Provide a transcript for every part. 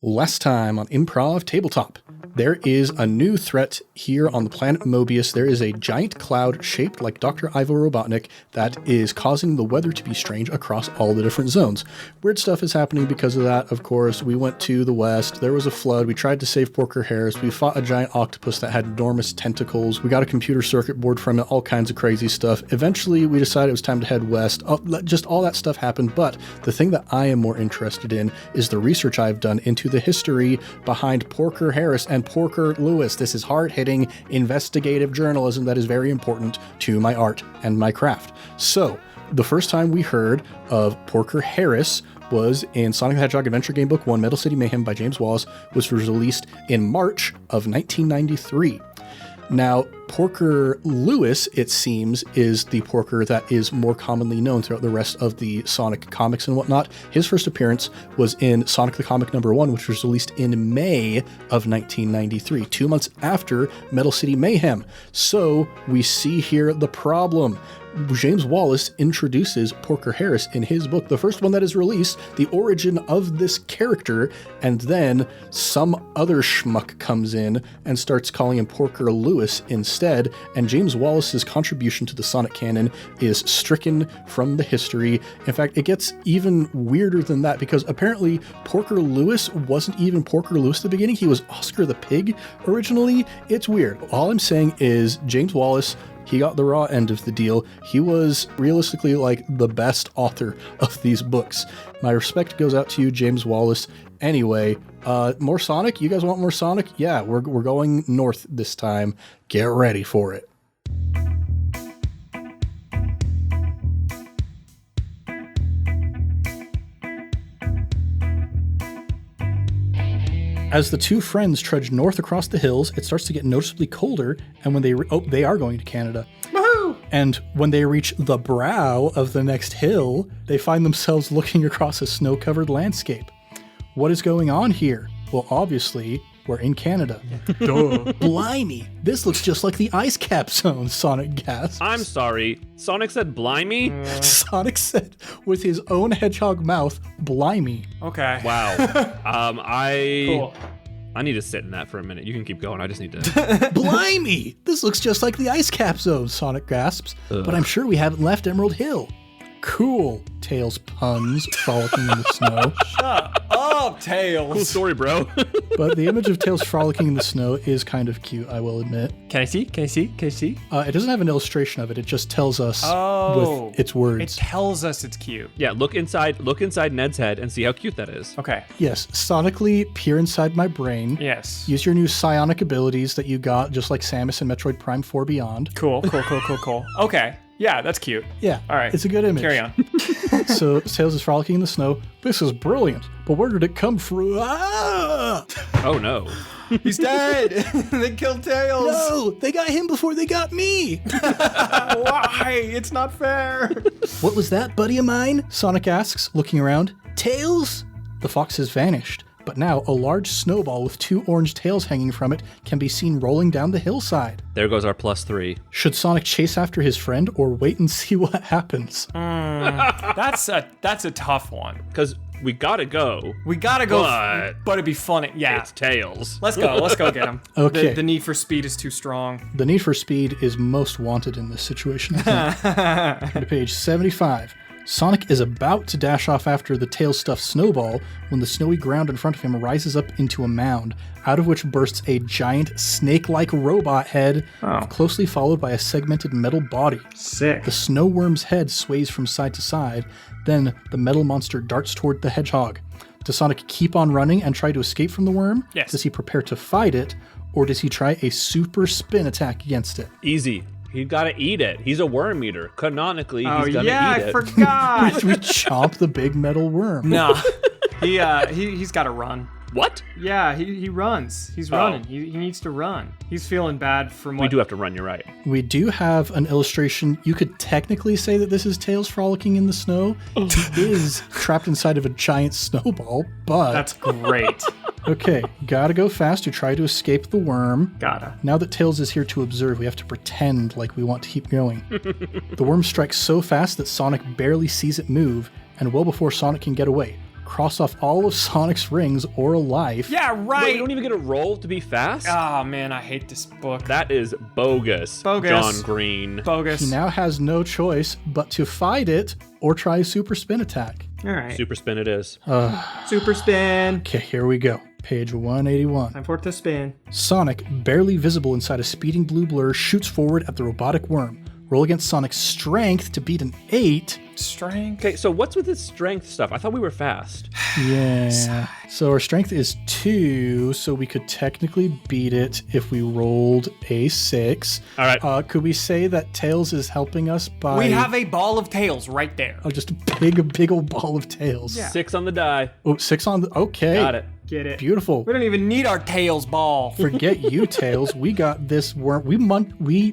Last time on Improv Tabletop, there is a new threat here on the planet Mobius. There is a giant cloud shaped like Dr. Ivo Robotnik that is causing the weather to be strange across all the different zones. Weird stuff is happening because of that, of course. We went to the west. There was a flood. We tried to save Porker Harris. We fought a giant octopus that had enormous tentacles. We got a computer circuit board from it, all kinds of crazy stuff. Eventually, we decided it was time to head west. Just all that stuff happened, but the thing that I am more interested in is the research I've done into the history behind Porker Harris and Porker Lewis. This is hard-hitting investigative journalism that is very important to my art and my craft. So, the first time we heard of Porker Harris was in Sonic the Hedgehog Adventure Gamebook 1, Metal City Mayhem by James Wallace, which was released in March of 1993. Now, Porker Lewis, it seems, is the Porker that is more commonly known throughout the rest of the Sonic comics and whatnot. His first appearance was in Sonic the Comic #1, which was released in May of 1993, 2 months after Metal City Mayhem. So we see here the problem. James Wallace introduces Porker Harris in his book, the first one that is released, the origin of this character, and then some other schmuck comes in and starts calling him Porker Lewis instead, and James Wallace's contribution to the Sonic canon is stricken from the history. In fact, it gets even weirder than that, because apparently Porker Lewis wasn't even Porker Lewis at the beginning. He was Oscar the Pig originally. It's weird. All I'm saying is James Wallace, he got the raw end of the deal. He was realistically like the best author of these books. My respect goes out to you, James Wallace. Anyway, more Sonic? You guys want more Sonic? Yeah, we're going north this time. Get ready for it. As the two friends trudge north across the hills, it starts to get noticeably colder, and when they are going to Canada. Woohoo! And when they reach the brow of the next hill, they find themselves looking across a snow-covered landscape. What is going on here? Well, obviously, we're in Canada. Duh. Blimey, this looks just like the ice cap zone, Sonic gasped. I'm sorry, Sonic said blimey? Sonic said with his own hedgehog mouth, blimey. Okay. Wow. Cool. I need to sit in that for a minute. You can keep going. I just need to... Blimey, this looks just like the ice cap zone, Sonic gasps. Ugh. But I'm sure we haven't left Emerald Hill. Cool, Tails puns frolicking in the snow. Shut up, Tails. Cool story, bro. But the image of Tails frolicking in the snow is kind of cute, I will admit. Can I see? It doesn't have an illustration of it. It just tells us with its It words. tells us it's cute. Yeah, look inside Ned's head and see how cute that is. Okay. Yes, sonically peer inside my brain. Yes. Use your new psionic abilities that you got, just like Samus in Metroid Prime 4 Beyond. Cool. Okay. Yeah, that's cute. Yeah, All right. It's a good image. Carry on. So Tails is frolicking in the snow. This is brilliant, but where did it come from? Ah! Oh no. He's dead. They killed Tails. No, they got him before they got me. Why? It's not fair. What was that, buddy of mine? Sonic asks, looking around. Tails? The fox has vanished, but now a large snowball with two orange tails hanging from it can be seen rolling down the hillside. There goes our +3. Should Sonic chase after his friend or wait and see what happens? That's a tough one. Because we gotta go. We gotta go, But but it'd be funny. Yeah. It's Tails. Let's go get him. Okay. The need for speed is too strong. The need for speed is most wanted in this situation, I think. Turn to page 75. Sonic is about to dash off after the tail-stuffed snowball when the snowy ground in front of him rises up into a mound, out of which bursts a giant snake-like robot head, closely followed by a segmented metal body. Sick. The snow worm's head sways from side to side, then the metal monster darts toward the hedgehog. Does Sonic keep on running and try to escape from the worm? Yes. Does he prepare to fight it, or does he try a super spin attack against it? Easy. He's gotta eat it. He's a worm eater. Canonically, he's gonna eat it. I forgot. We chomp the big metal worm. No. He's gotta run. What? Yeah, he runs. He's running. He needs to run. He's feeling bad from what... We do have to run, you're right. We do have an illustration. You could technically say that this is Tails frolicking in the snow. He is trapped inside of a giant snowball, but... That's great. Okay, gotta go fast to try to escape the worm. Gotta. Now that Tails is here to observe, we have to pretend like we want to keep going. The worm strikes so fast that Sonic barely sees it move, and well before Sonic can get away, cross off all of Sonic's rings or a life. Yeah, right. Wait, you don't even get a roll to be fast? Oh, man, I hate this book. That is bogus. Bogus. John Green. Bogus. He now has no choice but to fight it or try a super spin attack. All right. Super spin it is. Super spin. Okay, here we go. Page 181. Time for it to spin. Sonic, barely visible inside a speeding blue blur, shoots forward at the robotic worm. Roll against Sonic's strength to beat an 8. Strength. Okay, so what's with this strength stuff? I thought we were fast. Yeah. So our strength is 2, so we could technically beat it if we rolled a 6. All right. Could we say that Tails is helping us by... We have a ball of tails right there. Oh, just a big old ball of tails. Yeah. 6 on the die. Oh, 6 on the... Okay. Got it. Get it. Beautiful. We don't even need our tails ball. Forget you, Tails. We got this worm. We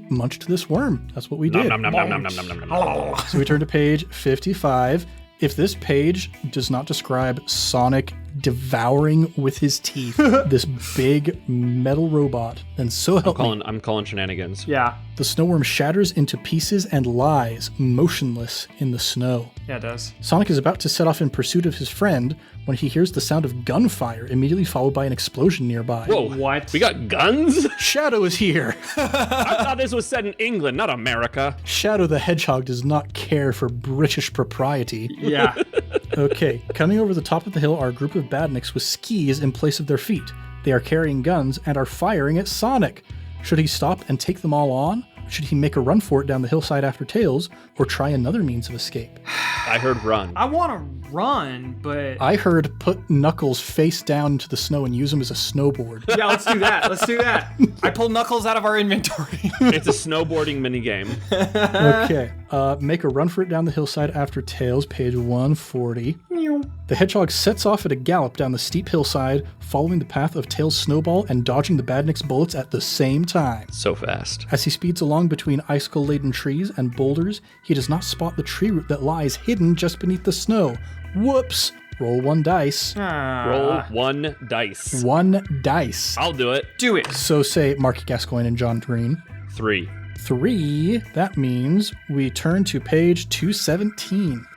munched this worm. That's what we did. Nom, nom, nom, nom, nom, nom, nom, nom, nom. So we turn to page 55. If this page does not describe Sonic devouring with his teeth this big metal robot, then so help me. I'm calling shenanigans. Yeah. The snowworm shatters into pieces and lies, motionless in the snow. Yeah, it does. Sonic is about to set off in pursuit of his friend when he hears the sound of gunfire, immediately followed by an explosion nearby. Whoa. What? We got guns? Shadow is here! I thought this was set in England, not America. Shadow the Hedgehog does not care for British propriety. Yeah. Okay, coming over the top of the hill are a group of badniks with skis in place of their feet. They are carrying guns and are firing at Sonic. Should he stop and take them all on? Should he make a run for it down the hillside after Tails, or try another means of escape? I heard run. I want to run, but... I heard put Knuckles face down into the snow and use him as a snowboard. Yeah, let's do that. Let's do that. I pull Knuckles out of our inventory. It's a snowboarding minigame. Okay, make a run for it down the hillside after Tails, page 140. The Hedgehog sets off at a gallop down the steep hillside, following the path of Tails' snowball and dodging the badnik's bullets at the same time. So fast. As he speeds along between icicle-laden trees and boulders, he does not spot the tree root that lies hidden just beneath the snow. Whoops! Roll 1 dice. Roll 1 dice. 1 dice. I'll do it. Do it. So say Marc Gascoigne and John Green. 3. 3. That means we turn to page 217.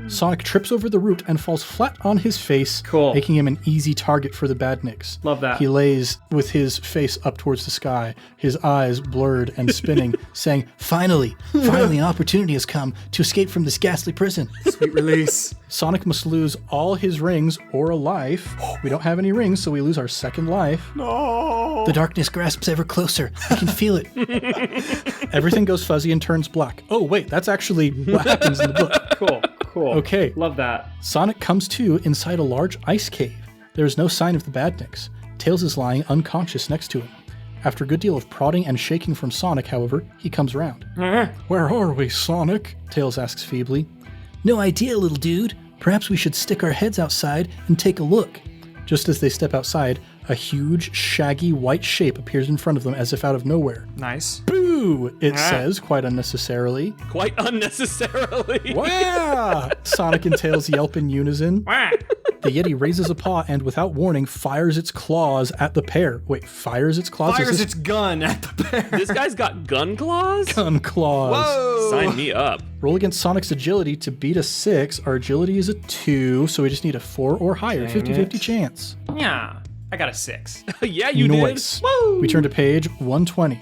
Sonic trips over the root and falls flat on his face, Cool. making him an easy target for the badniks. Love that. He lays with his face up towards the sky, his eyes blurred and spinning, saying, Finally an opportunity has come to escape from this ghastly prison. Sweet release. Sonic must lose all his rings or a life. We don't have any rings, so we lose our second life. No. The darkness grasps ever closer. I can feel it. Everything goes fuzzy and turns black. Oh, wait, that's actually what happens in the book. Cool. Okay. Love that. Sonic comes to inside a large ice cave. There is no sign of the badniks. Tails is lying unconscious next to him. After a good deal of prodding and shaking from Sonic, however, he comes around. Where are we, Sonic? Tails asks feebly. No idea, little dude. Perhaps we should stick our heads outside and take a look. Just as they step outside, a huge, shaggy, white shape appears in front of them as if out of nowhere. Nice. Boo! It says, quite unnecessarily. Quite unnecessarily. Wow! Sonic and Tails yelp in unison. The Yeti raises a paw and, without warning, fires its claws at the pair. Wait, fires its claws? Fires its gun at the bear. This guy's got gun claws? Gun claws. Whoa. Sign me up. Roll against Sonic's agility to beat a 6. Our agility is a 2, so we just need a 4 or higher. 50-50 chance. Yeah. I got a 6. Yeah, you Noise. did. Woo. We turn to page 120.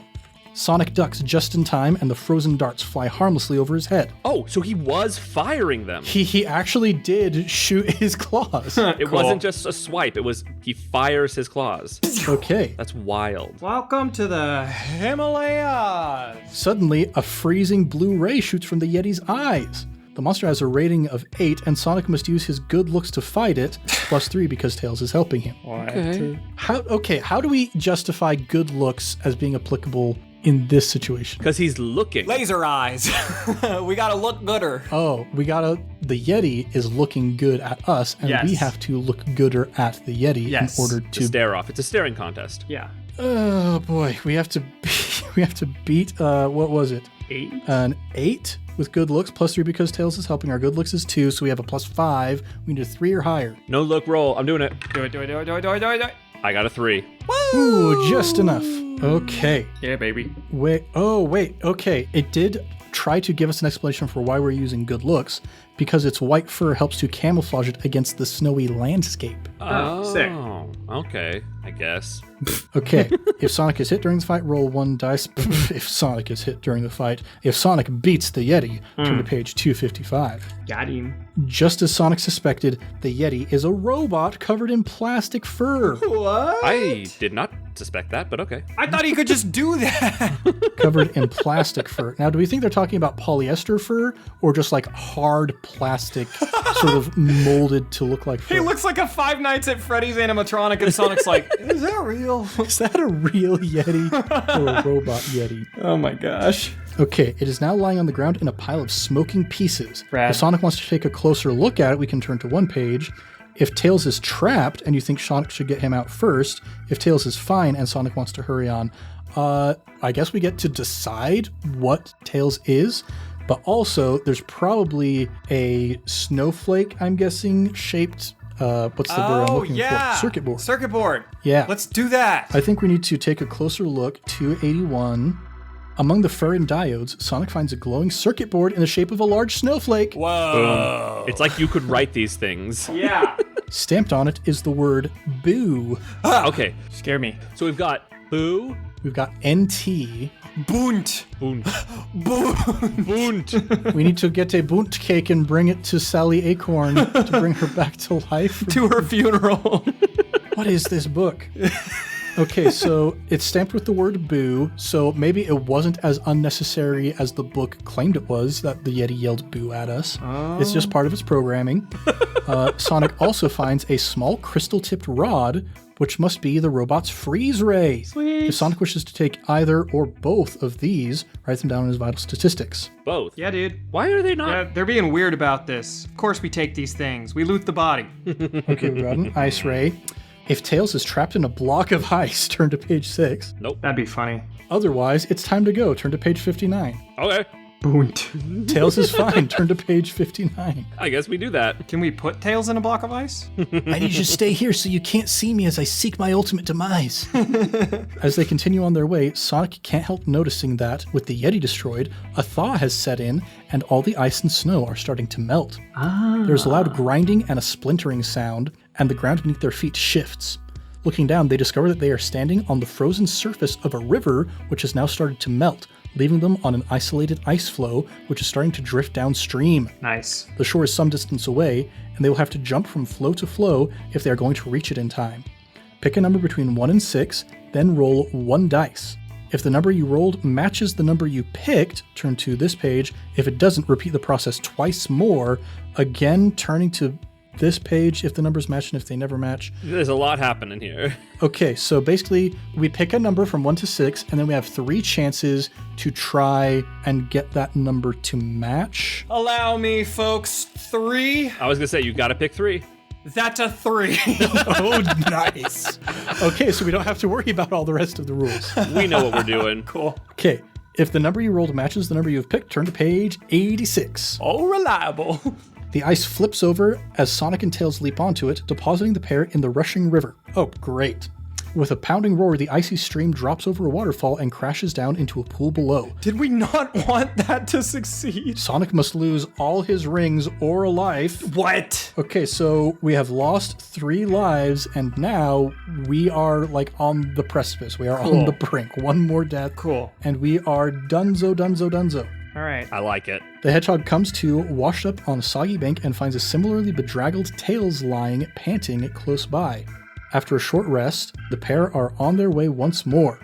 Sonic ducks just in time, and the frozen darts fly harmlessly over his head. Oh, so he was firing them. He actually did shoot his claws. It wasn't just a swipe. It was he fires his claws. Okay. That's wild. Welcome to the Himalayas. Suddenly, a freezing blue ray shoots from the Yeti's eyes. The monster has a rating of 8, and Sonic must use his good looks to fight it, plus 3 because Tails is helping him. Okay. How do we justify good looks as being applicable in this situation? Because he's looking. Laser eyes. We gotta look gooder. Oh, the Yeti is looking good at us, and Yes. we have to look gooder at the Yeti Yes. in order To to... stare off. It's a staring contest. Yeah. Oh boy, we have to beat, what was it? 8. An 8 with good looks, plus 3 because Tails is helping. Our good looks is 2, so we have a plus 5. We need a 3 or higher. No look roll. I'm doing it. Do it. I got a 3. Ooh, just enough. Okay. Yeah, baby. Wait, okay. It did try to give us an explanation for why we're using good looks. because its white fur helps to camouflage it against the snowy landscape. Oh, sick. Okay, I guess. Okay, if Sonic is hit during the fight, roll 1 dice. If Sonic is hit during the fight. If Sonic beats the Yeti, turn to page 255. Got him. Just as Sonic suspected, the Yeti is a robot covered in plastic fur. What? I did not suspect that, but okay. I thought he could just do that. Covered in plastic fur. Now, do we think they're talking about polyester fur or just like hard plastic, sort of molded to look like fur? He looks like a Five Nights at Freddy's animatronic, and Sonic's like, is that real? Is that a real Yeti or a robot Yeti? Oh my gosh. Okay, it is now lying on the ground in a pile of smoking pieces. Rad. If Sonic wants to take a closer look at it, we can turn to one page. If Tails is trapped and you think Sonic should get him out first, if Tails is fine and Sonic wants to hurry on, I guess we get to decide what Tails is. But also, there's probably a snowflake, I'm guessing, shaped, what's the word I'm looking for? Circuit board. Circuit board. Yeah. Let's do that. I think we need to take a closer look. 281. Among the fur and diodes, Sonic finds a glowing circuit board in the shape of a large snowflake. Whoa. It's like you could write these things. Yeah. Stamped on it is the word boo. Okay, Scare me. so we've got boo, We've got NT. Bunt. bunt, Bunt. bunt. We need to get a bunt cake and bring it to Sally Acorn to bring her back to life. To her funeral. What is this book? Okay, so it's stamped with the word boo, so maybe it wasn't as unnecessary as the book claimed it was, that the Yeti yelled boo at us. It's just part of its programming. Sonic also finds a small crystal-tipped rod, which must be the robot's freeze ray. Sweet. If Sonic wishes to take either or both of these, write them down in his vital statistics. Both. Yeah, dude. Why are they not? Yeah, they're being weird about this. Of course we take these things. We loot the body. Okay, we got an ice ray. If Tails is trapped in a block of ice, turn to page 6. Nope. That'd be funny. Otherwise, it's time to go. Turn to page 59. Okay. Bunt. Tails is fine. Turn to page 59. I guess we do that. Can we put Tails in a block of ice? I need you to stay here so you can't see me as I seek my ultimate demise. As they continue on their way, Sonic can't help noticing that, with the Yeti destroyed, a thaw has set in and all the ice and snow are starting to melt. There's a loud grinding and a splintering sound, and the ground beneath their feet shifts. Looking down, they discover that they are standing on the frozen surface of a river which has now started to melt, leaving them on an isolated ice floe which is starting to drift downstream. Nice. The shore is some distance away, and they will have to jump from floe to floe if they are going to reach it in time. Pick a number between 1 and 6, then roll 1 dice. If the number you rolled matches the number you picked, turn to this page. If it doesn't, repeat the process twice more, again turning to this page if the numbers match and if they never match. There's a lot happening here. Okay, so basically we pick a number from 1 to 6, and then we have 3 chances to try and get that number to match. Allow me, folks. 3. I was gonna say, you gotta pick 3. That's a 3. Oh, nice. Okay, so we don't have to worry about all the rest of the rules. We know what we're doing. Cool. Okay, if the number you rolled matches the number you've picked, turn to page 86. Oh, reliable. The ice flips over as Sonic and Tails leap onto it, depositing the pair in the rushing river. Oh, great. With a pounding roar, the icy stream drops over a waterfall and crashes down into a pool below. Did we not want that to succeed? Sonic must lose all his rings or a life. What? Okay, so we have lost 3 lives, and now we are like on the precipice. We are on the brink. 1 more death. Cool. And we are dunzo. All right. I like it. The Hedgehog comes to, washed up on a soggy bank, and finds a similarly bedraggled Tails lying, panting, close by. After a short rest, the pair are on their way once more.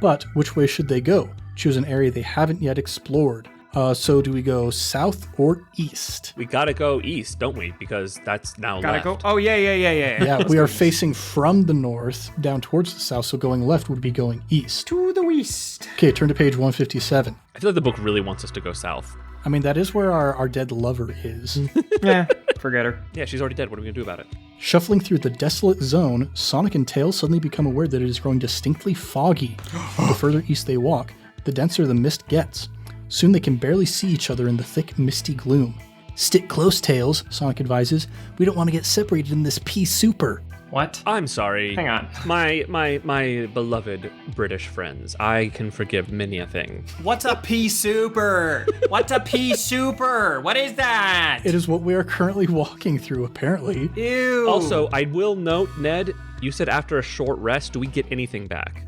But which way should they go? Choose an area they haven't yet explored. So do we go south or east? We gotta go east, don't we? Because that's now Gotta left. go. Oh, yeah. Yeah, we are facing from the north down towards the south, so going left would be going east. To the west. Okay, turn to page 157. I feel like the book really wants us to go south. I mean, that is where our dead lover is. Yeah, forget her. Yeah, she's already dead. What are we gonna do about it? Shuffling through the desolate zone, Sonic and Tails suddenly become aware that it is growing distinctly foggy. The further east they walk, the denser the mist gets. Soon they can barely see each other in the thick, misty gloom. Stick close, Tails, Sonic advises. We don't want to get separated in this pea super. What? I'm sorry. Hang on. My beloved British friends. I can forgive many a thing. What's a pea super? What's a pea super? What is that? It is what we are currently walking through, apparently. Ew. Also, I will note, Ned, you said after a short rest, do we get anything back?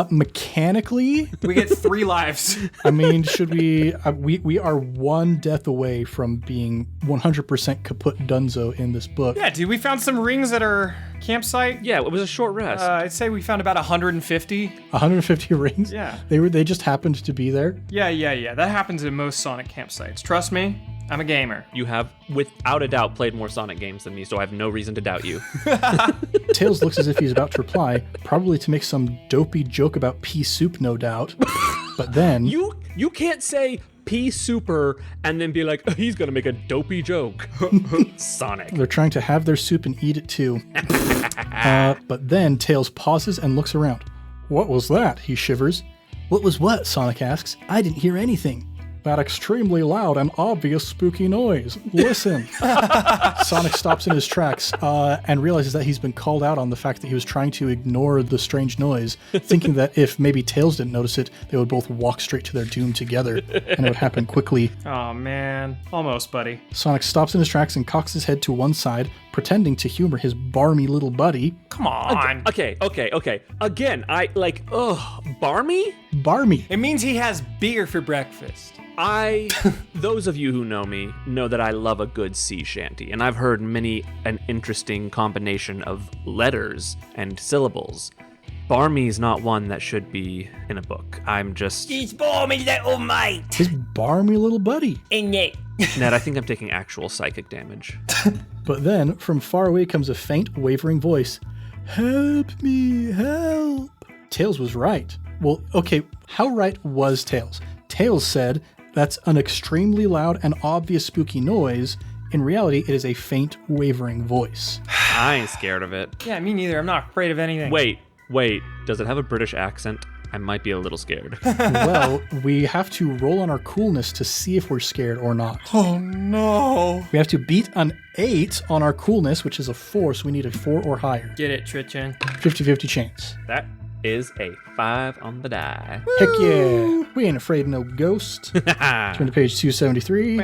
Mechanically, we get 3 lives. I mean, should we are 1 death away from being 100% kaput dunzo in this book. Yeah, dude, we found some rings at our campsite. Yeah, it was a short rest. I'd say we found about 150. 150 rings? Yeah. They just happened to be there? Yeah. That happens in most Sonic campsites. Trust me, I'm a gamer. You have, without a doubt, played more Sonic games than me, so I have no reason to doubt you. Tails looks as if he's about to reply, probably to make some dopey joke about pea soup, no doubt. But then... You can't say pea super and then be like, oh, he's gonna make a dopey joke. Sonic. They're trying to have their soup and eat it too. But then Tails pauses and looks around. What was that? He shivers. What was what? Sonic asks. I didn't hear anything. That extremely loud and obvious spooky noise. Listen. Sonic stops in his tracks and realizes that he's been called out on the fact that he was trying to ignore the strange noise, thinking that if maybe Tails didn't notice it, they would both walk straight to their doom together, and it would happen quickly. Oh, man. Almost, buddy. Sonic stops in his tracks and cocks his head to one side, pretending to humor his barmy little buddy. Come on. Okay. Again, barmy? Barmy. It means he has beer for breakfast. Those of you who know me know that I love a good sea shanty, and I've heard many an interesting combination of letters and syllables. Barmy's not one that should be in a book. I'm just... He's barmy little mate. His barmy little buddy. In it. Ned, I think I'm taking actual psychic damage. But then, from far away comes a faint, wavering voice. Help me, help. Tails was right. Well, okay, how right was Tails? Tails said, that's an extremely loud and obvious spooky noise. In reality, it is a faint, wavering voice. I ain't scared of it. Yeah, me neither. I'm not afraid of anything. Wait. Does it have a British accent? I might be a little scared. Well, we have to roll on our coolness to see if we're scared or not. Oh, no. We have to beat an 8 on our coolness, which is a 4, so we need a 4 or higher. Get it, Trichin. 50-50 chance. That is a 5 on the die. Heck yeah. We ain't afraid of no ghost. Turn to page 273.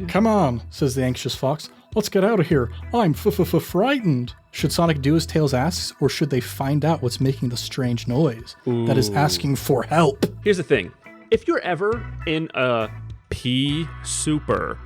Come on, says the anxious fox. Let's get out of here. I'm frightened. Should Sonic do as Tails asks, or should they find out what's making the strange noise that is asking for help? Here's the thing. If you're ever in a pea super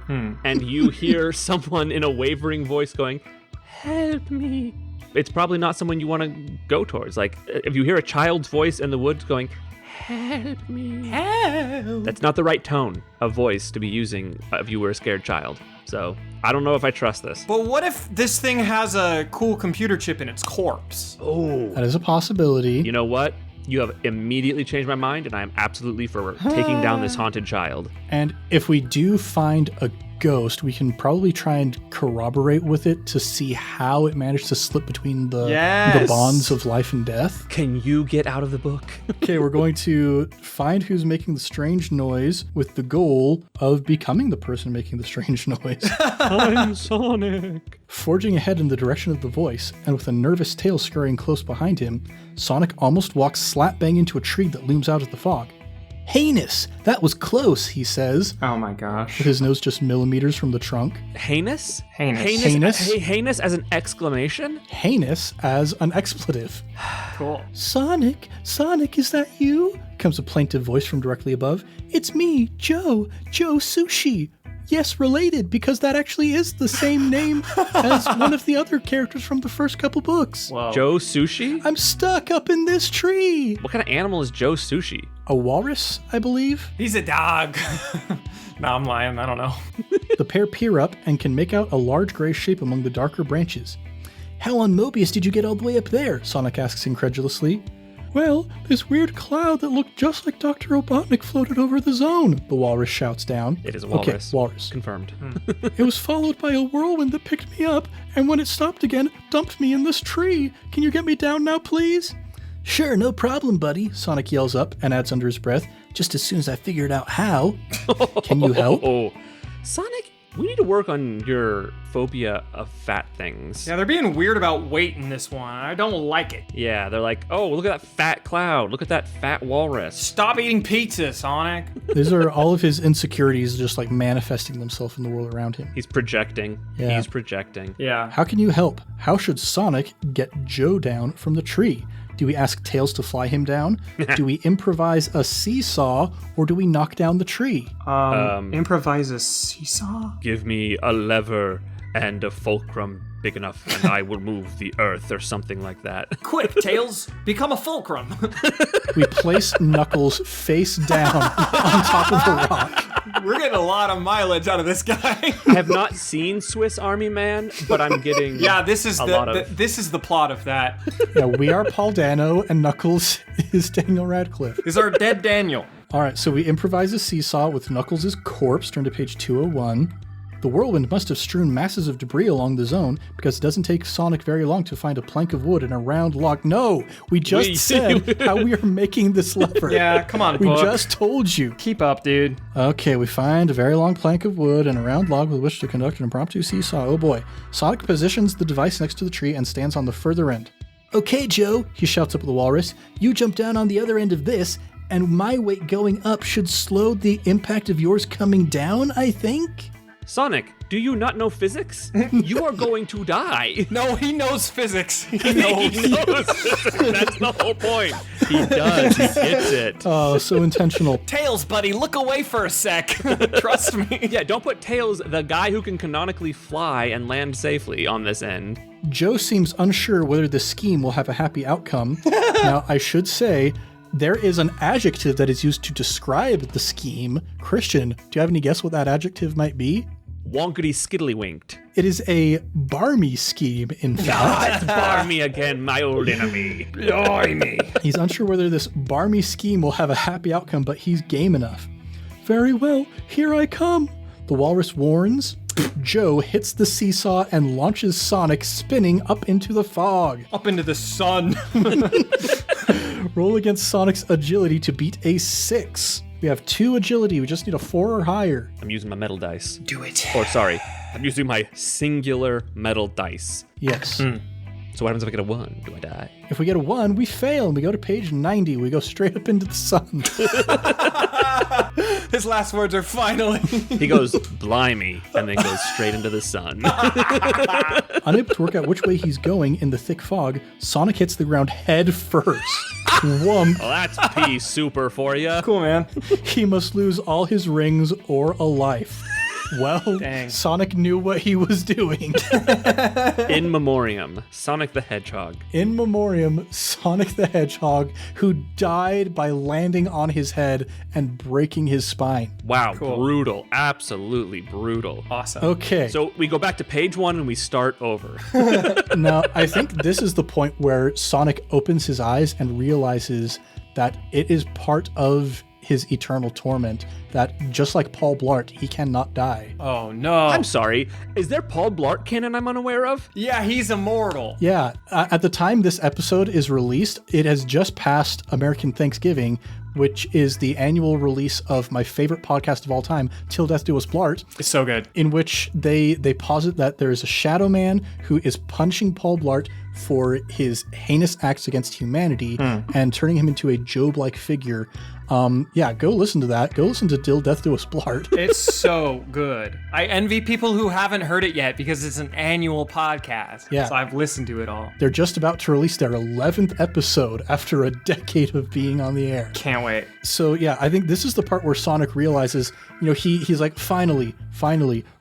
and you hear someone in a wavering voice going, help me, it's probably not someone you want to go towards. Like, if you hear a child's voice in the woods going, help me, help, that's not the right tone of voice to be using if you were a scared child. So, I don't know if I trust this. But what if this thing has a cool computer chip in its corpse? Oh. That is a possibility. You know what? You have immediately changed my mind, and I am absolutely for taking down this haunted child. And if we do find a ghost, we can probably try and corroborate with it to see how it managed to slip between the bonds of life and death. Can you get out of the book? Okay, we're going to find who's making the strange noise with the goal of becoming the person making the strange noise. I'm Sonic. Forging ahead in the direction of the voice, and with a nervous tail scurrying close behind him, Sonic almost walks slap bang into a tree that looms out of the fog. Heinous! That was close, he says. Oh my gosh. With his nose just millimeters from the trunk. Heinous? Heinous. Heinous as an exclamation? Heinous as an expletive. Cool. Sonic, is that you? Comes a plaintive voice from directly above. It's me, Joe Sushi. Yes, related, because that actually is the same name as one of the other characters from the first couple books. Whoa. Joe Sushi? I'm stuck up in this tree. What kind of animal is Joe Sushi? A walrus, I believe. He's a dog. No, I'm lying. I don't know. The pair peer up and can make out a large gray shape among the darker branches. How on Mobius did you get all the way up there? Sonic asks incredulously. Well, this weird cloud that looked just like Dr. Robotnik floated over the zone, the walrus shouts down. It is a walrus. Okay, walrus. Confirmed. It was followed by a whirlwind that picked me up, and when it stopped again, dumped me in this tree. Can you get me down now, please? Sure, no problem, buddy, Sonic yells up and adds under his breath, just as soon as I figured out how. Can you help? Sonic, We need to work on your phobia of fat things. Yeah, they're being weird about weight in this one. I don't like it. Yeah, they're like, oh, look at that fat cloud. Look at that fat walrus. Stop eating pizza, Sonic. These are all of his insecurities just like manifesting themselves in the world around him. He's projecting. Yeah. He's projecting. Yeah. How can you help? How should Sonic get Joe down from the tree? Do we ask Tails to fly him down? Do we improvise a seesaw, or do we knock down the tree? Improvise a seesaw? Give me a lever and a fulcrum big enough, and I will move the earth or something like that. Quick, Tails, become a fulcrum. We place Knuckles face down on top of the rock. We're getting a lot of mileage out of this guy. I have not seen Swiss Army Man, but I'm getting this is this is the plot of that. Yeah, we are Paul Dano, and Knuckles is Daniel Radcliffe. This is our dead Daniel. All right, so we improvise a seesaw with Knuckles' corpse. Turn to page 201. The whirlwind must have strewn masses of debris along the zone because it doesn't take Sonic very long to find a plank of wood and a round log. No, we just said how we are making this lever. Yeah, come on, We book. just told you. Keep up, dude. Okay, we find a very long plank of wood and a round log with which to conduct an impromptu seesaw. Oh boy. Sonic positions the device next to the tree and stands on the further end. Okay, Joe, he shouts up at the walrus. You jump down on the other end of this, and my weight going up should slow the impact of yours coming down, I think? Sonic, do you not know physics? You are going to die. No, he knows physics. He He knows physics. That's the whole point. He does. He gets it. Oh, so intentional. Tails, buddy, look away for a sec. Trust me. Yeah, don't put Tails, the guy who can canonically fly and land safely, on this end. Joe seems unsure whether the scheme will have a happy outcome. Now, I should say, there is an adjective that is used to describe the scheme. Christian, do you have any guess what that adjective might be? Wonkety skiddly winked. It is a barmy scheme, in fact. Barmy again, my old enemy. He's unsure whether this barmy scheme will have a happy outcome, but he's game enough. Very well, here I come. The walrus warns. Joe hits the seesaw and launches Sonic spinning up into the fog. Up into the sun. Roll against Sonic's agility to beat a 6. We have 2 agility. We just need a 4 or higher. I'm using my metal dice. Do it. Or sorry, I'm using my singular metal dice. Yes. So what happens if I get a 1? Do I die? If we get a 1, we fail and we go to page 90. We go straight up into the sun. His last words are finally. He goes, blimey, and then goes straight into the sun. Unable to work out which way he's going in the thick fog, Sonic hits the ground head first. Whump. Well, that's P super for you. Cool, man. He must lose all his rings or a life. Well, Dang. Sonic knew what he was doing. In memoriam, Sonic the Hedgehog. In memoriam, Sonic the Hedgehog, who died by landing on his head and breaking his spine. Wow, Cool. brutal. Absolutely brutal. Awesome. Okay, So we go back to page 1 and we start over. now I think this is the point where Sonic opens his eyes and realizes that it is part of his eternal torment, that just like Paul Blart, he cannot die. Oh, no. I'm sorry. Is there Paul Blart canon I'm unaware of? Yeah, he's immortal. Yeah, at the time this episode is released, it has just passed American Thanksgiving, which is the annual release of my favorite podcast of all time, Till Death Do Us Blart, It's so good. in which they posit that there is a shadow man who is punishing Paul Blart for his heinous acts against humanity and turning him into a Job-like figure. Yeah, go listen to that. Go listen to Till Death Do Us Blart. It's so good. I envy people who haven't heard it yet because it's an annual podcast. Yeah. So I've listened to it all. They're just about to release their 11th episode after a decade of being on the air. Can't wait. So yeah, I think this is the part where Sonic realizes, he's like, finally,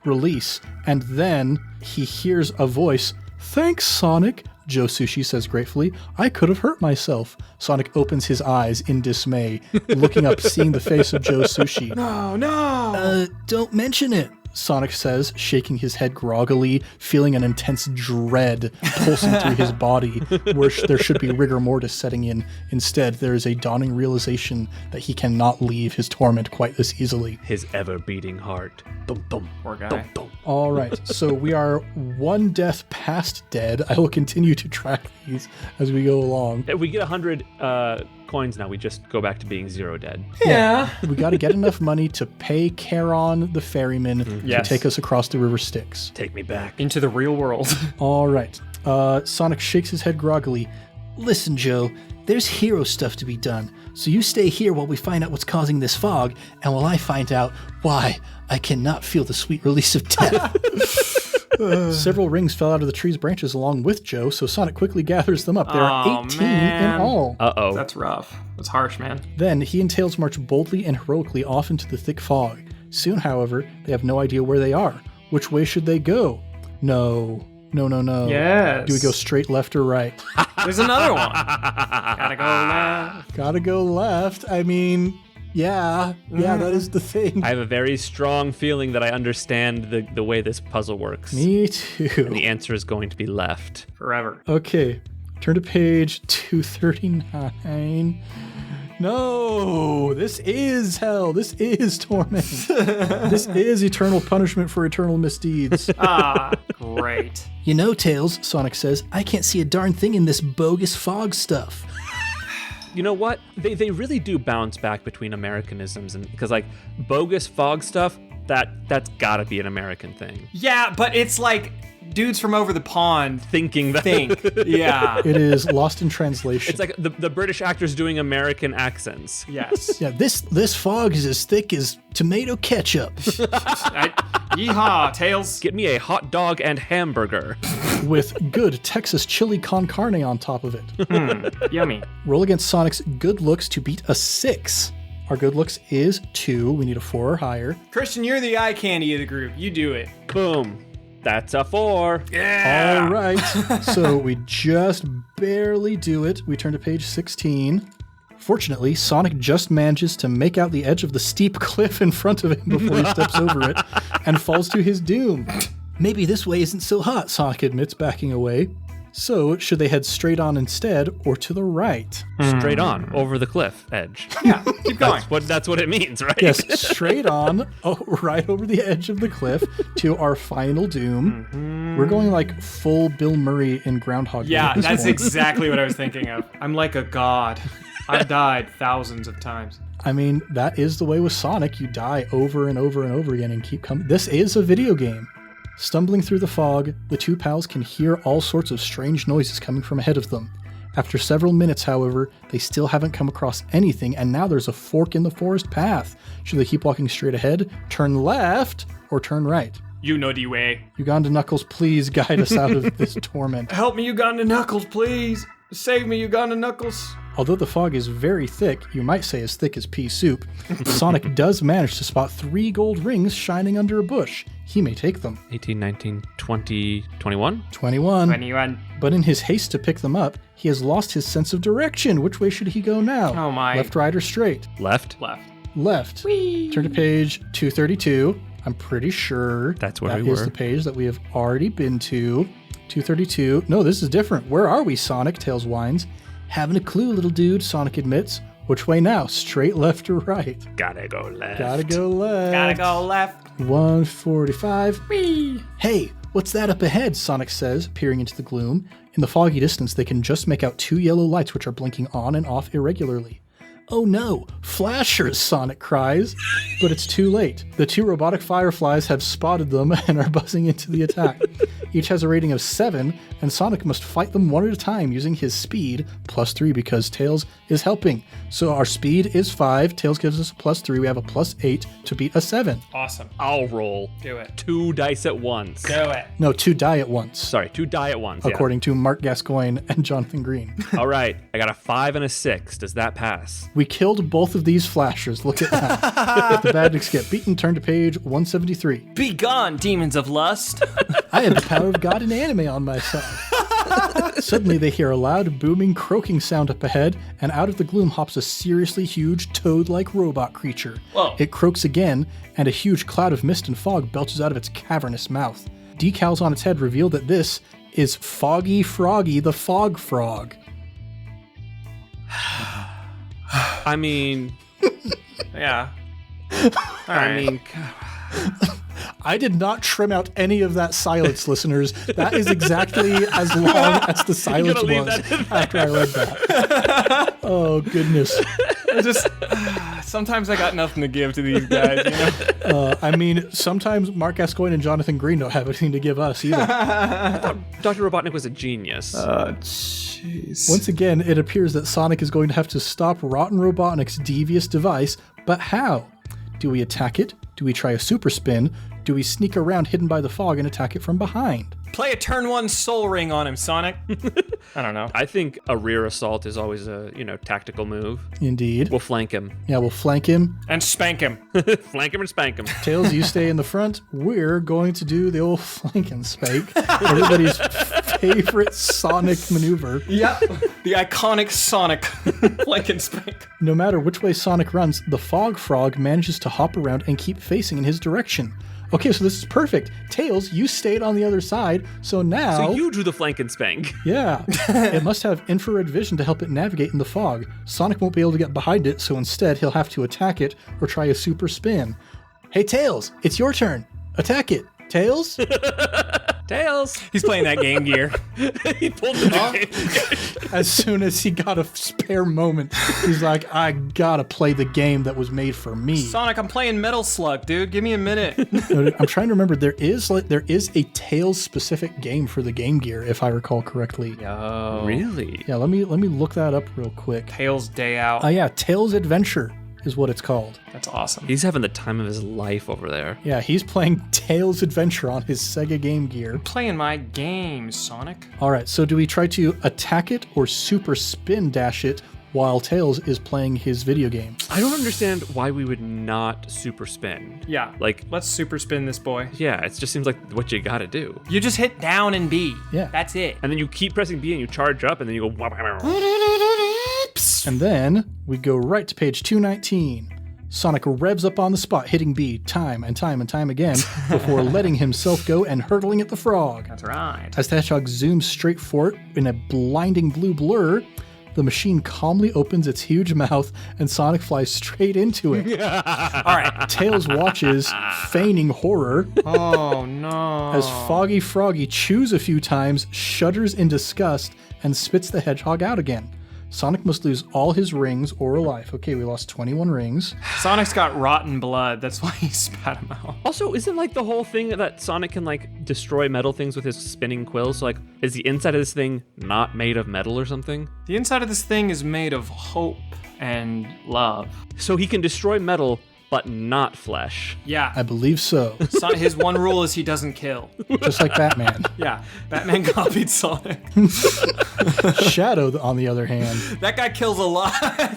release. And then he hears a voice, "Thanks, Sonic," Joe Sushi says gratefully. "I could have hurt myself." Sonic opens his eyes in dismay, looking up, seeing the face of Joe Sushi. Oh, no. Don't mention it, Sonic says, shaking his head groggily, feeling an intense dread pulsing through his body, where there should be rigor mortis setting in. Instead, there is a dawning realization that he cannot leave his torment quite this easily. His ever-beating heart. Dum, dum, Poor guy. dum, dum. All right, so we are 1 death past dead. I will continue to track these as we go along. If we get 100 coins now, we just go back to being 0 dead. Yeah. We got to get enough money to pay Charon the ferryman to Yes. take us across the river Styx. Take me back. Into the real world. All right. Sonic shakes his head groggily. Listen, Joe, there's hero stuff to be done. So you stay here while we find out what's causing this fog, and while I find out why I cannot feel the sweet release of death. Several rings fell out of the tree's branches along with Joe, so Sonic quickly gathers them up. There are 18 man. in all. Uh-oh. That's rough. That's harsh, man. Then he and Tails march boldly and heroically off into the thick fog. Soon, however, they have no idea where they are. Which way should they go? No. Yes. Do we go straight left or right? There's another one. Gotta go left. Gotta go left. I mean, yeah, that is the thing. I have a very strong feeling that I understand the way this puzzle works. Me too. And the answer is going to be left. Forever. Okay, turn to page 239. No, this is hell. This is torment. This is eternal punishment for eternal misdeeds. Ah, great. You know, Tails, Sonic says, I can't see a darn thing in this bogus fog stuff. You know what? They really do bounce back between Americanisms, and because like bogus fog stuff, that's gotta be an American thing. Yeah, but it's like dudes from over the pond Thinking that think. Yeah. It is lost in translation. it's like the British actors doing American accents. Yes. Yeah, this fog is as thick as tomato ketchup. Yeehaw, Tails. Get me a hot dog and hamburger. With good Texas chili con carne on top of it. Yummy. Roll against Sonic's good looks to beat a 6. Our good looks is 2. We need a 4 or higher. Christian, you're the eye candy of the group. You do it. Boom. That's a 4. Yeah. All right. So we just barely do it. We turn to page 16. Fortunately, Sonic just manages to make out the edge of the steep cliff in front of him before he steps over it and falls to his doom. Maybe this way isn't so hot, Sonic admits, backing away. So, should they head straight on instead, or to the right? Straight on, over the cliff edge. Yeah, keep going. That's what it means, right? Yes, straight on, right over the edge of the cliff to our final doom. We're going like full Bill Murray in Groundhog Day. Yeah, at this that's point. exactly what I was thinking of. I'm like a god. I've died thousands of times. I mean, that is the way with Sonic. You die over and over and over again and keep coming. This is a video game. Stumbling through the fog, the two pals can hear all sorts of strange noises coming from ahead of them. After several minutes, however, they still haven't come across anything, and now there's a fork in the forest path. Should they keep walking straight ahead, turn left, or turn right? You know the way. Uganda Knuckles, please guide us out of this torment. Help me, Uganda Knuckles, please. Save me, Uganda Knuckles. Although the fog is very thick, you might say as thick as pea soup, Sonic does manage to spot 3 gold rings shining under a bush. He may take them. 18, 19, 20, 21? 21. 21. But in his haste to pick them up, he has lost his sense of direction. Which way should he go now? Oh my. Left, right, or straight? Left? Left. Left. Turn to page 232. I'm pretty sure That's where that we is were. the page that we have already been to. 232. No, this is different. Where are we, Sonic? Tails whines. Haven't a clue, little dude, Sonic admits. Which way now? Straight, left, or right? Gotta go left. Gotta go left. Gotta go left. 145. Whee! Hey, what's that up ahead? Sonic says, peering into the gloom. In the foggy distance, they can just make out 2 yellow lights which are blinking on and off irregularly. Oh no, flashers, Sonic cries. But it's too late. The 2 robotic fireflies have spotted them and are buzzing into the attack. Each has a rating of 7, and Sonic must fight them one at a time using his speed, +3 because Tails is helping. So our speed is 5, Tails gives us a +3, we have a +8 to beat a 7. Awesome. I'll roll. Do it. 2 dice at once. Do it. No, 2 die at once, Sorry, 2 die at once. yeah. according to Marc Gascoigne and Jonathan Green. All right, I got a 5 and a 6. Does that pass? We killed both of these flashers, look at that. If the badniks get beaten, turn to page 173. Be gone, demons of lust. I have the power of God and anime on my side. Suddenly they hear a loud, booming, croaking sound up ahead, and out of the gloom hops a seriously huge, toad-like robot creature. Whoa. It croaks again, and a huge cloud of mist and fog belches out of its cavernous mouth. Decals on its head reveal that this is Foggy Froggy the Fog Frog. I mean, Yeah. I mean, I did not trim out any of that silence, listeners. That is exactly as long as the silence was after I read that. Oh, goodness. Sometimes I got nothing to give to these guys, you know? I mean, sometimes Marc Gascoigne and Jonathan Green don't have anything to give us either. Dr. Robotnik was a genius. Jeez. Once again, it appears that Sonic is going to have to stop Rotten Robotnik's devious device, but how? Do we attack it? Do we try a super spin? Do we sneak around hidden by the fog and attack it from behind? Play a turn 1 soul ring on him, Sonic. I don't know. I think a rear assault is always a, tactical move. Indeed. We'll flank him. Yeah, we'll flank him. And spank him. Flank him and spank him. Tails, you stay in the front. We're going to do the old flank and spank. Everybody's favorite Sonic maneuver. Yep. The iconic Sonic flank and spank. No matter which way Sonic runs, the Fog Frog manages to hop around and keep facing in his direction. Okay, so this is perfect. Tails, you stayed on the other side, so now... So you drew the flank and spank. Yeah. It must have infrared vision to help it navigate in the fog. Sonic won't be able to get behind it, so instead he'll have to attack it or try a super spin. Hey, Tails, it's your turn. Attack it. Tails? Tails. He's playing that Game Gear. He pulled the Game Gear. As soon as he got a spare moment, he's like, I gotta play the game that was made for me. Sonic, I'm playing Metal Slug, dude. Give me a minute. I'm trying to remember. There is a Tails specific game for the Game Gear, if I recall correctly. Yo. Really? Yeah, let me look that up real quick. Tails Day Out. Yeah, Tails Adventure is what it's called. That's awesome. He's having the time of his life over there. Yeah, he's playing Tails Adventure on his Sega Game Gear. Playing my game, Sonic. All right, so do we try to attack it or super spin dash it while Tails is playing his video game? I don't understand why we would not super spin. Yeah. Let's super spin this boy. Yeah, it just seems like what you gotta do. You just hit down and B. Yeah. That's it. And then you keep pressing B and you charge up and then you go... And then we go right to page 219. Sonic revs up on the spot, hitting B time and time and time again before letting himself go and hurtling at the frog. That's right. As the Hedgehog zooms straight for it in a blinding blue blur, the machine calmly opens its huge mouth and Sonic flies straight into it. All right. Tails watches, feigning horror, Oh, no. as Foggy Froggy chews a few times, shudders in disgust, and spits the Hedgehog out again. Sonic must lose all his rings or a life. Okay, we lost 21 rings. Sonic's got rotten blood. That's why he spat him out. Also, isn't the whole thing that Sonic can destroy metal things with his spinning quills? So is the inside of this thing not made of metal or something? The inside of this thing is made of hope and love. So he can destroy metal, but not flesh. Yeah. I believe so. His one rule is he doesn't kill. Just like Batman. Yeah. Batman copied Sonic. Shadow, on the other hand, That guy kills a lot.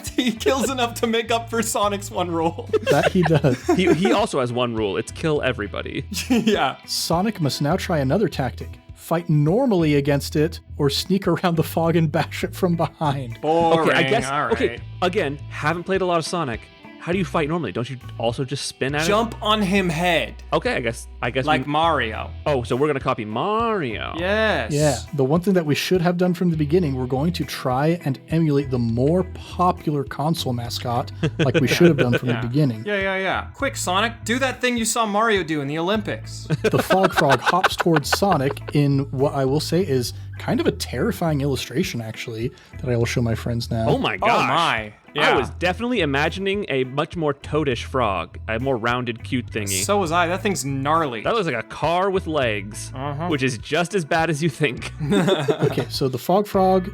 He kills enough to make up for Sonic's one rule. that he does. He also has one rule. It's kill everybody. Yeah. Sonic must now try another tactic. Fight normally against it, or sneak around the fog and bash it from behind. Boring. Okay, I guess. All right. Okay, again, haven't played a lot of Sonic. How do you fight normally? Don't you also just spin at Jump on him head. it? Okay, I guess. Like Mario. Oh, so we're gonna copy Mario. Yes. Yeah, the one thing that we should have done from the beginning, we're going to try and emulate the more popular console mascot, like we should have done from the beginning. Yeah. Quick, Sonic, do that thing you saw Mario do in the Olympics. The Fog Frog hops towards Sonic in what I will say is kind of a terrifying illustration, actually, that I will show my friends now. Oh my gosh. Oh my. Yeah. I was definitely imagining a much more toadish frog, a more rounded, cute thingy. So was I. That thing's gnarly. That looks like a car with legs, which is just as bad as you think. Okay, so the Fog Frog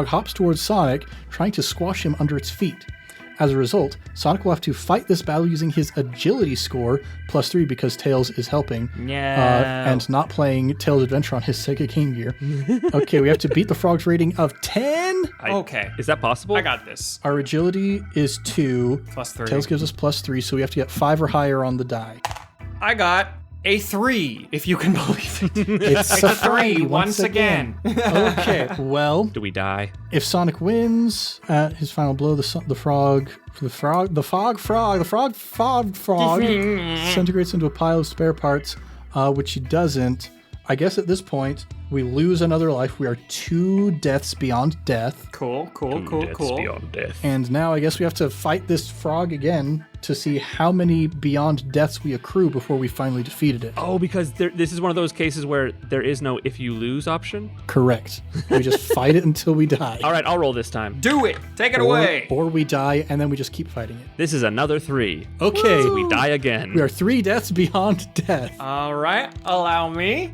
hops towards Sonic, trying to squash him under its feet. As a result, Sonic will have to fight this battle using his agility score, +3 because Tails is helping, and not playing Tails Adventure on his Sega Game Gear. Okay, we have to beat the frog's rating of 10. Okay. Is that possible? I got this. Our agility is 2. +3. Tails gives us +3, so we have to get 5 or higher on the die. I got a 3, if you can believe it. It's a 3 once again. Okay, well, Do we die? if Sonic wins at his final blow, the fog disintegrates into a pile of spare parts, which he doesn't. I guess at this point, We lose another life. We are 2 deaths beyond death. Cool. Beyond death. And now I guess we have to fight this frog again to see how many beyond deaths we accrue before we finally defeated it. Oh, because this is one of those cases where there is no if you lose option? Correct. We just fight it until we die. All right, I'll roll this time. Do it. Take it away. Or we die and then we just keep fighting it. This is another 3. Okay. So we die again. We are 3 deaths beyond death. All right. Allow me.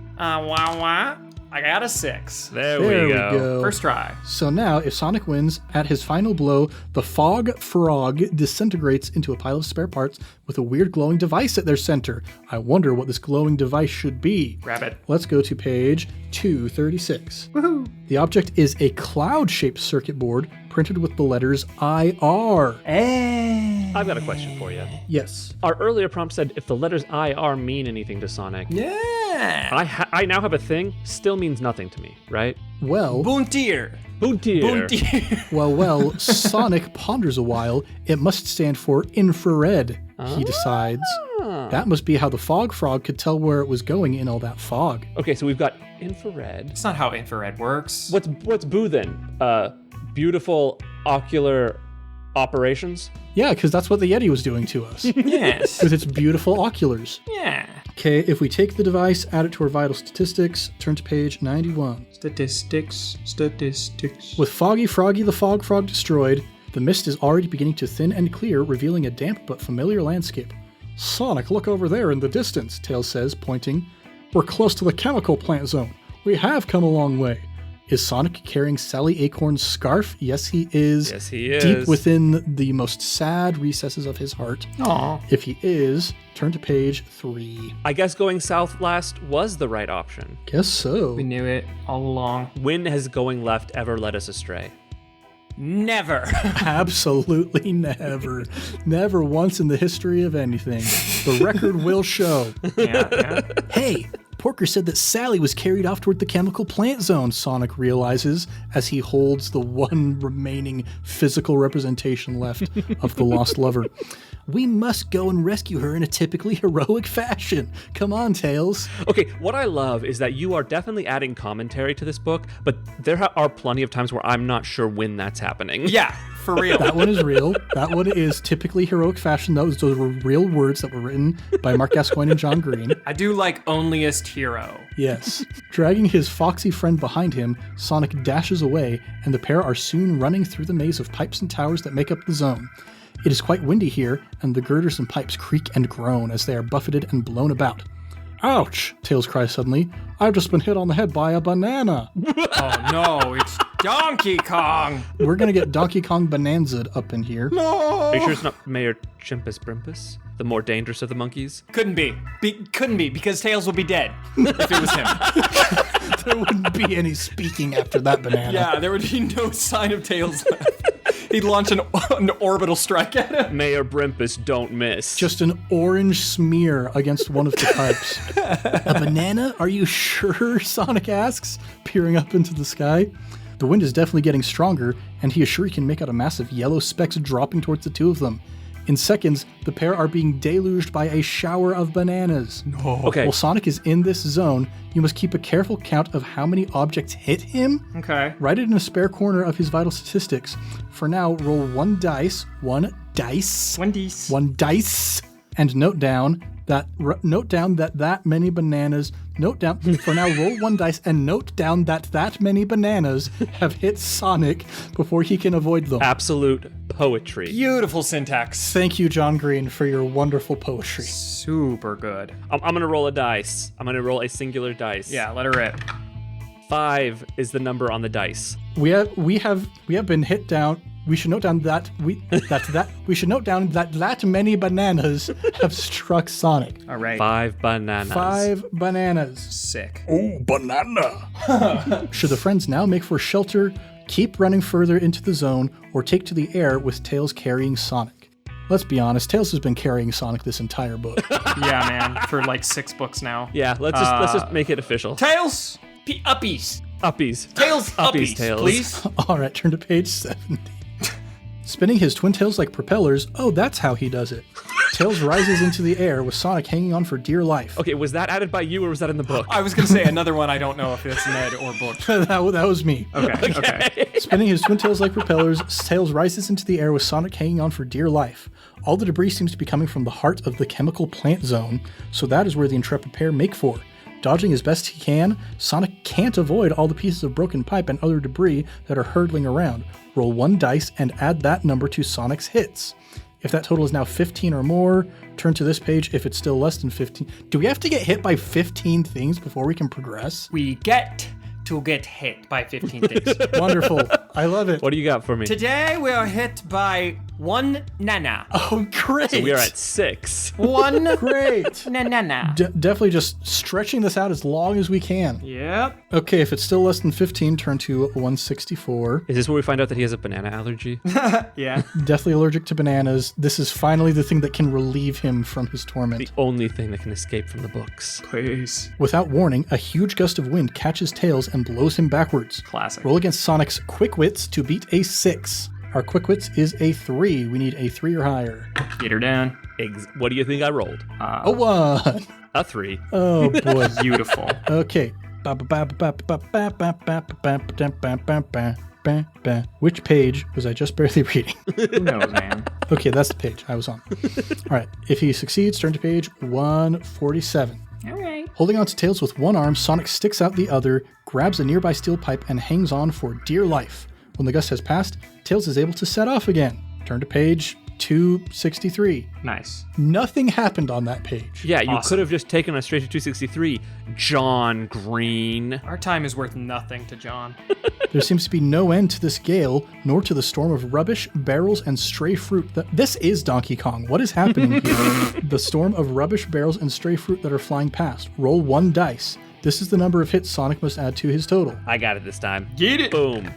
I got a 6. There There we go. First try. So now, if Sonic wins, at his final blow, the Fog Frog disintegrates into a pile of spare parts with a weird glowing device at their center. I wonder what this glowing device should be. Grab it. Let's go to page 236. Woohoo! The object is a cloud-shaped circuit board printed with the letters IR. I've got a question for you. Yes. Our earlier prompt said if the letters IR mean anything to Sonic. Yeah. I now have a thing, still means nothing to me, right? Well, Boontier. Boontier. well, Sonic ponders a while. It must stand for infrared, he decides. That must be how the Fog Frog could tell where it was going in all that fog. Okay, so we've got infrared. That's not how infrared works. What's Boo then? Beautiful ocular operations? Yeah, because that's what the Yeti was doing to us. Yes. With its beautiful oculars. Yeah. Okay, if we take the device, add it to our vital statistics, turn to page 91. Statistics. With Foggy Froggy the Fog Frog destroyed, the mist is already beginning to thin and clear, revealing a damp but familiar landscape. Sonic, look over there in the distance, Tails says, pointing. We're close to the chemical plant zone. We have come a long way. Is Sonic carrying Sally Acorn's scarf? Yes, he is. Yes, he is. Deep within the most sad recesses of his heart. Aw. If he is, turn to page 3. I guess going south last was the right option. Guess so. We knew it all along. When has going left ever led us astray? Never. Absolutely never. Never once in the history of anything. The record will show. Yeah. Hey, Porker said that Sally was carried off toward the chemical plant zone, Sonic realizes as he holds the one remaining physical representation left of the lost lover. We must go and rescue her in a typically heroic fashion. Come on, Tails. Okay, what I love is that you are definitely adding commentary to this book, but there are plenty of times where I'm not sure when that's happening. Yeah, for real. That one is real. That one is typically heroic fashion. Those were real words that were written by Marc Gascoigne and John Green. I do like onlyest hero. Yes. Dragging his foxy friend behind him, Sonic dashes away, and the pair are soon running through the maze of pipes and towers that make up the zone. It is quite windy here, and the girders and pipes creak and groan as they are buffeted and blown about. Ouch! Tails cries suddenly. I've just been hit on the head by a banana. Oh no, it's Donkey Kong. We're gonna get Donkey Kong Bonanza'd up in here. Are you sure it's not Mayor Chimpus Brimpus? The more dangerous of the monkeys? Couldn't be. Couldn't be, because Tails would be dead if it was him. There wouldn't be any speaking after that banana. Yeah, there would be no sign of Tails left. He'd launch an orbital strike at him. Mayor Brimpus, don't miss. Just an orange smear against one of the pipes. A banana? Are you sure? Sonic asks, peering up into the sky. The wind is definitely getting stronger, and he is sure he can make out a massive yellow specks dropping towards the two of them. In seconds, the pair are being deluged by a shower of bananas. Okay. While Sonic is in this zone, you must keep a careful count of how many objects hit him. Okay. Write it in a spare corner of his vital statistics. For now, roll one dice, and note down that many bananas. For now, roll one dice and note down that many bananas have hit Sonic before he can avoid them. Absolute poetry. Beautiful syntax. Thank you, John Green, for your wonderful poetry. Super good. I'm going to roll a dice. I'm going to roll a singular dice. Yeah, let her rip. 5 is the number on the dice. We have been hit down. We should note down that many bananas have struck Sonic. All right. 5 bananas. 5 bananas. Sick. Oh, banana. Should the friends now make for shelter, keep running further into the zone, or take to the air with Tails carrying Sonic? Let's be honest, Tails has been carrying Sonic this entire book. Yeah, man. For like 6 books now. Yeah, let's just make it official. Tails! Uppies! Uppies. Tails, uppies, Tails. please. All right, turn to page 70. Spinning his twin tails like propellers, oh, that's how he does it. Tails rises into the air with Sonic hanging on for dear life. Okay, was that added by you or was that in the book? I was going to say another one. I don't know if it's Ned or book. that was me. Okay. Spinning his twin tails like propellers, Tails rises into the air with Sonic hanging on for dear life. All the debris seems to be coming from the heart of the chemical plant zone, so that is where the intrepid pair make for. Dodging as best he can, Sonic can't avoid all the pieces of broken pipe and other debris that are hurtling around. Roll 1 dice and add that number to Sonic's hits. If that total is now 15 or more, turn to this page. If it's still less than 15... Do we have to get hit by 15 things before we can progress? We get to get hit by 15 things. Wonderful. I love it. What do you got for me? Today we are hit by 1 nana. Oh, great. So we are at 6. 1 Great. nana. Definitely just stretching this out as long as we can. Yep. Okay, if it's still less than 15, turn to 164. Is this where we find out that he has a banana allergy? Yeah. Deathly allergic to bananas. This is finally the thing that can relieve him from his torment. The only thing that can escape from the books. Please. Without warning, a huge gust of wind catches Tails and blows him backwards. Classic. Roll against Sonic's quick wits to beat a 6. Our quick wits is a 3. We need a 3 or higher. Get her down. What do you think I rolled? A 1. A 3. Oh, boy. Beautiful. Okay. Which page was I just barely reading? Who knows, man? Okay, that's the page I was on. All right. If he succeeds, turn to page 147. All right. Holding on to Tails with one arm, Sonic sticks out the other, grabs a nearby steel pipe, and hangs on for dear life. When the gust has passed, Tails is able to set off again. Turn to page 263. Nice. Nothing happened on that page. Yeah, you Awesome. could have just taken us straight to 263. John Green. Our time is worth nothing to John. There seems to be no end to this gale, nor to the storm of rubbish, barrels, and stray fruit. This is Donkey Kong. What is happening here? The storm of rubbish, barrels, and stray fruit that are flying past. Roll 1 dice. This is the number of hits Sonic must add to his total. I got it this time. Get it. Boom.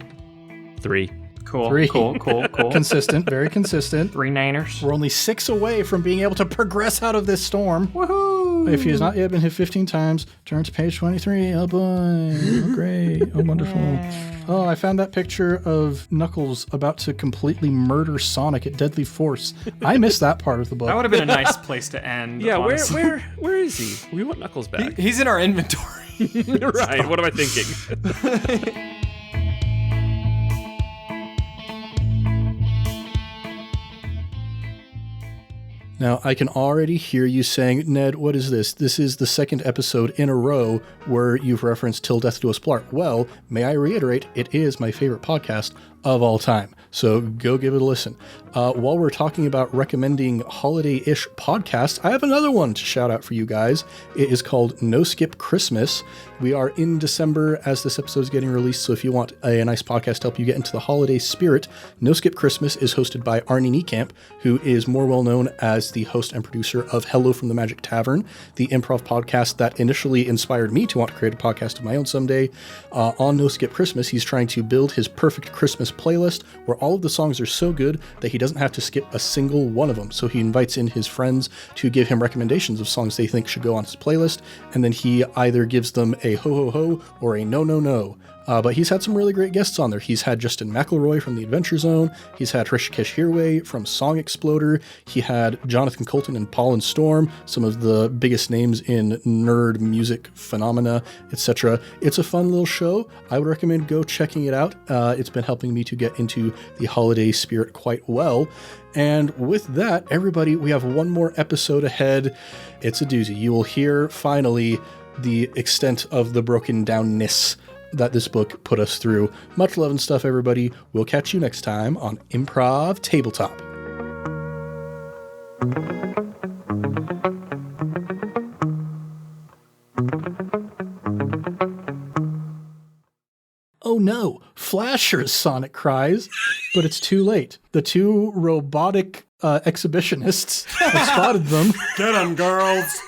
3. Cool. 3. Cool. Consistent, very consistent. 3 naners. We're only 6 away from being able to progress out of this storm. Woohoo! If he has not yet been hit 15 times, turn to page 23. Oh boy. Oh great. Oh wonderful. Oh, I found that picture of Knuckles about to completely murder Sonic at deadly force. I missed that part of the book. That would have been a nice place to end. Yeah, honestly. where is he? We want Knuckles back. He's in our inventory. Right, what am I thinking? Now, I can already hear you saying, Ned, what is this? This is the second episode in a row where you've referenced Till Death Do Us Part. Well, may I reiterate, it is my favorite podcast of all time. So go give it a listen. While we're talking about recommending holiday-ish podcasts, I have another one to shout out for you guys. It is called No Skip Christmas. We are in December as this episode is getting released, so if you want a nice podcast to help you get into the holiday spirit, No Skip Christmas is hosted by Arnie Niekamp, who is more well known as the host and producer of Hello from the Magic Tavern, the improv podcast that initially inspired me to want to create a podcast of my own someday. On No Skip Christmas, he's trying to build his perfect Christmas playlist where all of the songs are so good that he doesn't have to skip a single one of them. So he invites in his friends to give him recommendations of songs they think should go on his playlist, and then he either gives them a ho ho ho or a no no no. But he's had some really great guests on there. He's had Justin McElroy from The Adventure Zone. He's had Hrishikesh Hirway from Song Exploder. He had Jonathan Colton and Paul and Storm, some of the biggest names in nerd music phenomena, etc. It's a fun little show. I would recommend go checking it out. It's been helping me to get into the holiday spirit quite well. And with that, everybody, we have one more episode ahead. It's a doozy. You will hear finally the extent of the broken downness that this book put us through. Much love and stuff, everybody. We'll catch you next time on Improv Tabletop. Oh no, flashers, Sonic cries. But it's too late. The two robotic exhibitionists have spotted them. Get him, girls.